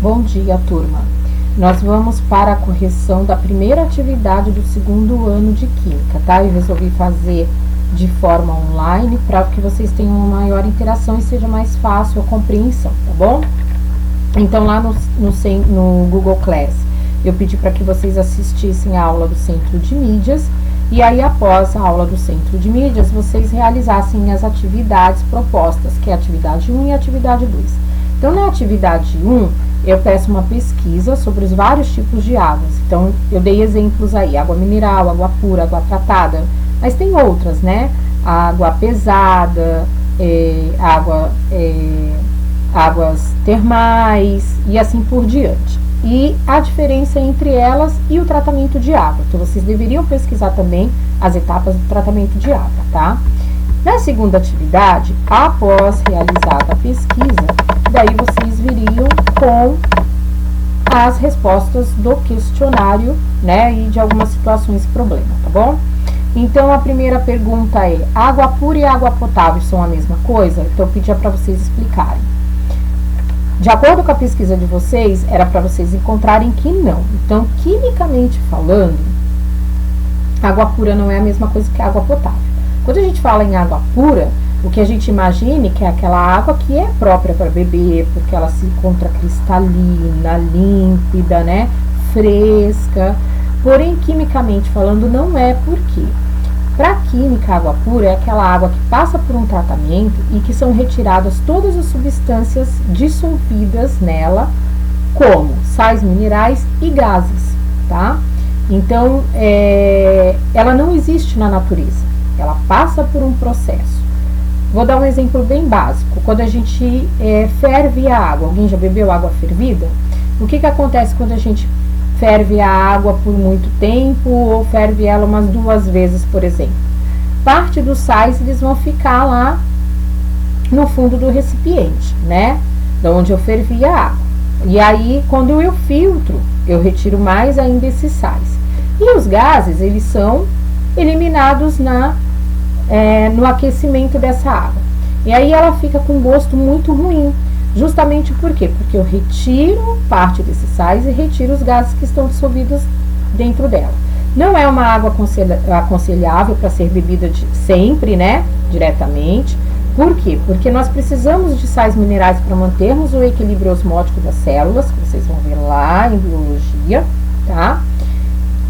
Bom dia, turma. Nós vamos para a correção da primeira atividade do segundo ano de Química, tá? Eu resolvi fazer de forma online para que vocês tenham uma maior interação e seja mais fácil a compreensão, tá bom? Então, lá no Google Class, eu pedi para que vocês assistissem a aula do Centro de Mídias e aí, após a aula do Centro de Mídias, vocês realizassem as atividades propostas, que é a atividade 1 e a atividade 2. Então, na atividade 1, eu peço uma pesquisa sobre os vários tipos de águas. Então, eu dei exemplos aí, água mineral, água pura, água tratada, mas tem outras, né? Água pesada, águas termais e assim por diante. E a diferença entre elas e o tratamento de água. Então, vocês deveriam pesquisar também as etapas do tratamento de água, tá? Na segunda atividade, após realizada a pesquisa, daí vocês viriam com as respostas do questionário, né, e de algumas situações problema, tá bom? Então, a primeira pergunta é: água pura e água potável são a mesma coisa? Então, eu pedia para vocês explicarem. De acordo com a pesquisa de vocês, era para vocês encontrarem que não. Então, quimicamente falando, água pura não é a mesma coisa que água potável. Quando a gente fala em água pura, o que a gente imagine que é aquela água que é própria para beber, porque ela se encontra cristalina, límpida, né, fresca. Porém, quimicamente falando, não é. Por quê? Para a química, a água pura é aquela água que passa por um tratamento e que são retiradas todas as substâncias dissolvidas nela, como sais minerais e gases, tá? Então, ela não existe na natureza, ela passa por um processo. Vou dar um exemplo bem básico. Quando a gente ferve a água, alguém já bebeu água fervida? O que acontece quando a gente ferve a água por muito tempo ou ferve ela umas 2 vezes, por exemplo? Parte dos sais, eles vão ficar lá no fundo do recipiente, né? De onde eu fervi a água. E aí, quando eu filtro, eu retiro mais ainda esses sais. E os gases, eles são eliminados no aquecimento dessa água. E aí ela fica com gosto muito ruim. Justamente por quê? Porque eu retiro parte desses sais e retiro os gases que estão dissolvidos dentro dela. Não é uma água aconselhável para ser bebida sempre, né? Diretamente. Por quê? Porque nós precisamos de sais minerais para mantermos o equilíbrio osmótico das células, que vocês vão ver lá em biologia, tá?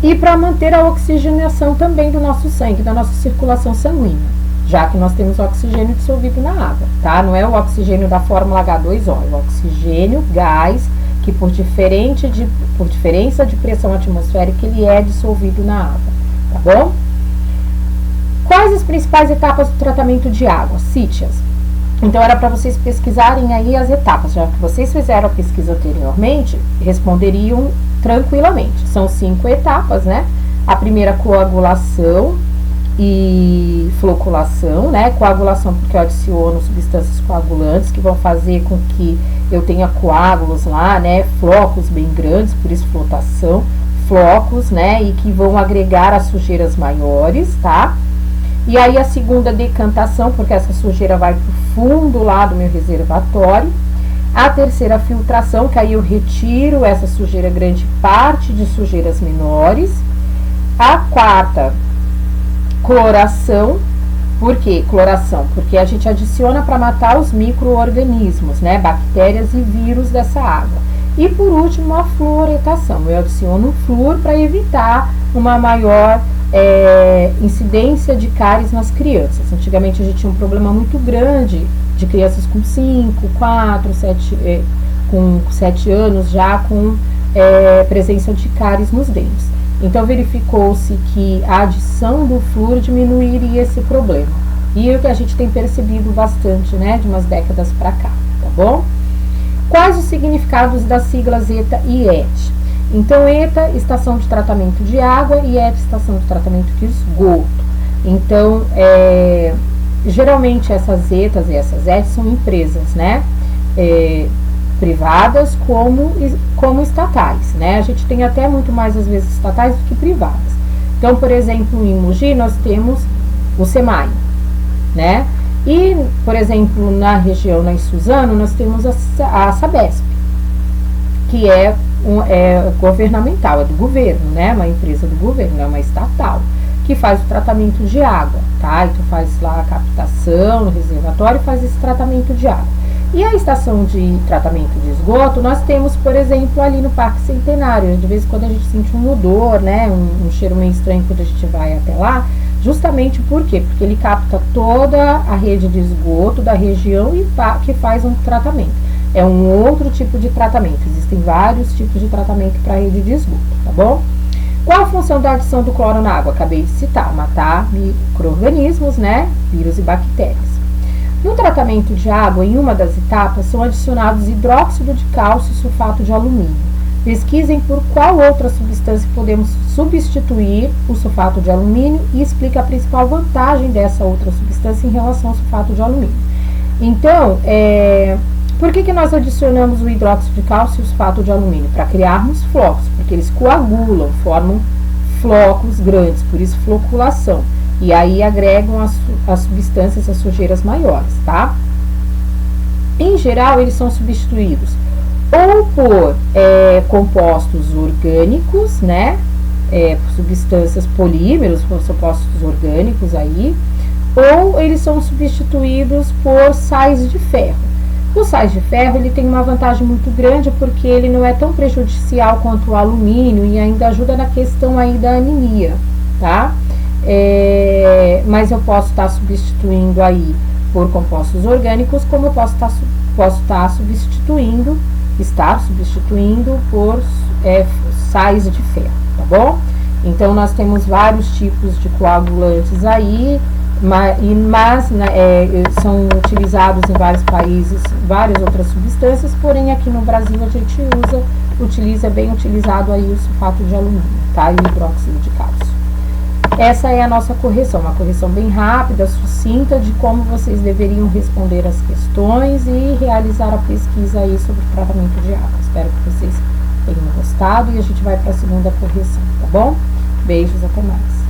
E para manter a oxigenação também do nosso sangue, da nossa circulação sanguínea, já que nós temos oxigênio dissolvido na água, tá? Não é o oxigênio da fórmula H2O, é o oxigênio, gás, que por diferença de pressão atmosférica, ele é dissolvido na água, tá bom? Quais as principais etapas do tratamento de água? Cite-as. Então, era para vocês pesquisarem aí as etapas, já que vocês fizeram a pesquisa anteriormente, responderiam tranquilamente. São 5 etapas, né? A primeira, coagulação e floculação, né? Coagulação porque eu adiciono substâncias coagulantes que vão fazer com que eu tenha coágulos lá, né? Flocos bem grandes, por isso flotação, flocos, né? E que vão agregar as sujeiras maiores, tá? E aí a segunda, decantação, porque essa sujeira vai pro fundo lá do meu reservatório. A terceira, filtração, que aí eu retiro essa sujeira grande, parte de sujeiras menores. A quarta, cloração. Por que cloração? Porque a gente adiciona para matar os micro-organismos, né? Bactérias e vírus dessa água. E por último, a fluoretação. Eu adiciono flúor para evitar uma maior incidência de cáries nas crianças. Antigamente a gente tinha um problema muito grande de crianças com 5, 4, 7, com 7 anos já com presença de cáries nos dentes. Então, verificou-se que a adição do flúor diminuiria esse problema. E é o que a gente tem percebido bastante, né, de umas décadas para cá, tá bom? Quais os significados das siglas ETA e ET? Então, ETA, estação de tratamento de água, e ET, estação de tratamento de esgoto. Então, geralmente essas ETAs e essas ETs são empresas, né, privadas como estatais, né? A gente tem até muito mais, às vezes, estatais do que privadas. Então, por exemplo, em Mogi, nós temos o SEMAI, né? E, por exemplo, na região, em Suzano, nós temos a Sabesp, que é governamental, é do governo, né? Uma empresa do governo, é uma estatal, que faz o tratamento de água, tá? Então faz lá a captação no reservatório e faz esse tratamento de água. E a estação de tratamento de esgoto, nós temos, por exemplo, ali no Parque Centenário. De vez em quando a gente sente um odor, né? Um cheiro meio estranho quando a gente vai até lá. Justamente por quê? Porque ele capta toda a rede de esgoto da região e que faz um tratamento. É um outro tipo de tratamento. Existem vários tipos de tratamento para a rede de esgoto, tá bom? Qual a função da adição do cloro na água? Acabei de citar, matar micro-organismos, né? Vírus e bactérias. No tratamento de água, em uma das etapas, são adicionados hidróxido de cálcio e sulfato de alumínio. Pesquisem por qual outra substância podemos substituir o sulfato de alumínio e explica a principal vantagem dessa outra substância em relação ao sulfato de alumínio. Então, por que nós adicionamos o hidróxido de cálcio e o sulfato de alumínio? Para criarmos flocos, porque eles coagulam, formam flocos grandes, por isso floculação. E aí agregam as substâncias, as sujeiras maiores, tá? Em geral, eles são substituídos ou por compostos orgânicos, né? Substâncias polímeros, compostos orgânicos aí, ou eles são substituídos por sais de ferro. O sais de ferro, ele tem uma vantagem muito grande porque ele não é tão prejudicial quanto o alumínio e ainda ajuda na questão aí da anemia, tá? Mas eu posso estar substituindo aí por compostos orgânicos, como eu posso estar substituindo por sais de ferro, tá bom? Então, nós temos vários tipos de coagulantes aí, mas são utilizados em vários países várias outras substâncias, porém aqui no Brasil a gente utiliza bem utilizado aí o sulfato de alumínio, tá? E o hidróxido de cálcio. Essa é a nossa correção, uma correção bem rápida, sucinta, de como vocês deveriam responder as questões e realizar a pesquisa aí sobre o tratamento de água. Espero que vocês tenham gostado e a gente vai para a segunda correção, tá bom? Beijos, até mais.